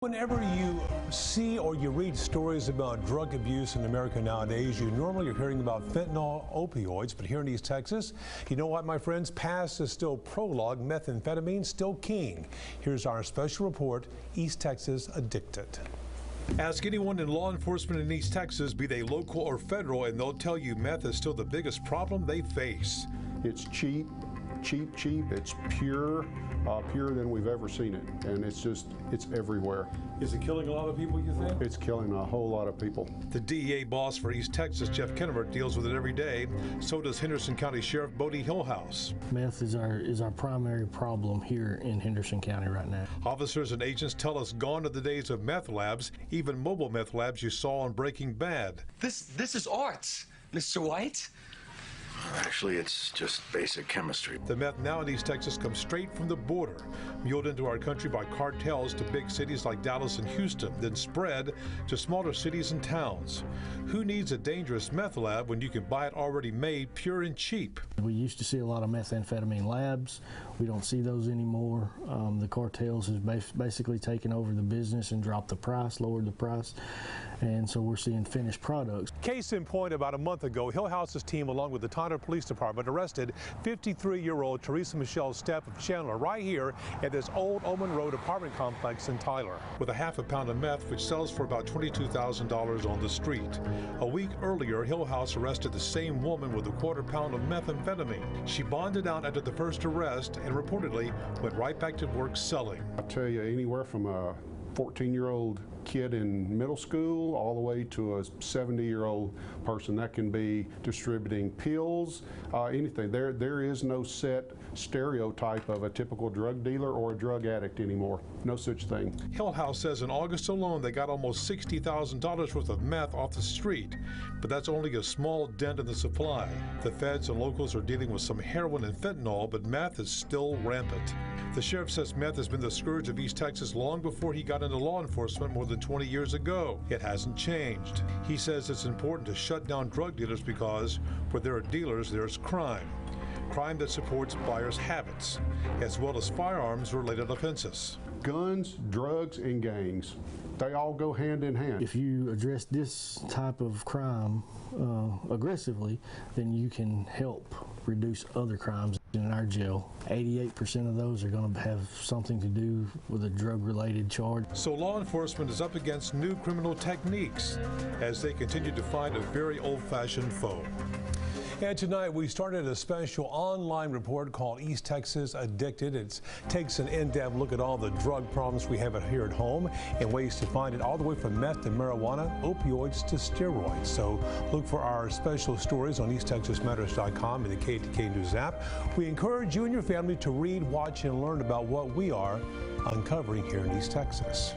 Whenever you see or you read stories about drug abuse in America nowadays, you normally are hearing about fentanyl, opioids, but here in East Texas, you know what, my friends? Past is still prologue, methamphetamine still king. Here's our special report, East Texas Addicted. Ask anyone in law enforcement in East Texas, be they local or federal, and they'll tell you meth is still the biggest problem they face. It's cheap. It's pure, purer than we've ever seen it, and it's everywhere. Is it killing a lot of people, you think? It's killing a whole lot of people. The DEA boss for East Texas, Jeff Kennemer, deals with it every day. So does Henderson County Sheriff Bodie Hillhouse. Meth is our primary problem here in Henderson County right now. Officers and agents tell us gone are the days of meth labs, even mobile meth labs you saw on Breaking Bad. This is art, Mr. White. Actually, it's just basic chemistry. The meth now in East Texas comes straight from the border, muled into our country by cartels to big cities like Dallas and Houston, then spread to smaller cities and towns. Who needs a dangerous meth lab when you can buy it already made, pure and cheap? We used to see a lot of methamphetamine labs. We don't see those anymore. The cartels has basically taken over the business and dropped the price, lowered the price, and so we're seeing finished products. Case in point, about a month ago, Hillhouse's team, along with the Tyler Police Department, arrested 53-year-old Teresa Michelle Stepp of Chandler right here at this Old Oman Road apartment complex in Tyler, with a half a pound of meth, which sells for about $22,000 on the street. A week earlier, Hillhouse arrested the same woman with a quarter pound of methamphetamine. She bonded out after the first arrest and reportedly went right back to work selling. I tell you, anywhere from a 14-year-old kid in middle school all the way to a 70-year-old person that can be distributing pills, anything. There is no set stereotype of a typical drug dealer or a drug addict anymore. No such thing. Hillhouse says in August alone they got almost $60,000 worth of meth off the street, but that's only a small dent in the supply. The feds and locals are dealing with some heroin and fentanyl, but meth is still rampant. The sheriff says meth has been the scourge of East Texas long before he got into law enforcement more than 20 years ago. It hasn't changed. He says it's important to shut down drug dealers because where there are dealers, there's crime. Crime that supports buyers' habits, as well as firearms-related offenses. Guns, drugs, and gangs, they all go hand in hand. If you address this type of crime aggressively, then you can help reduce other crimes in our jail. 88% of those are going to have something to do with a drug-related charge. So law enforcement is up against new criminal techniques as they continue to find a very old-fashioned foe. And tonight we started a special online report called East Texas Addicted. It takes an in-depth look at all the drug problems we have here at home and ways to find it, all the way from meth to marijuana, opioids to steroids. So look for our special stories on EastTexasMatters.com and the KTK News app. We encourage you and your family to read, watch, and learn about what we are uncovering here in East Texas.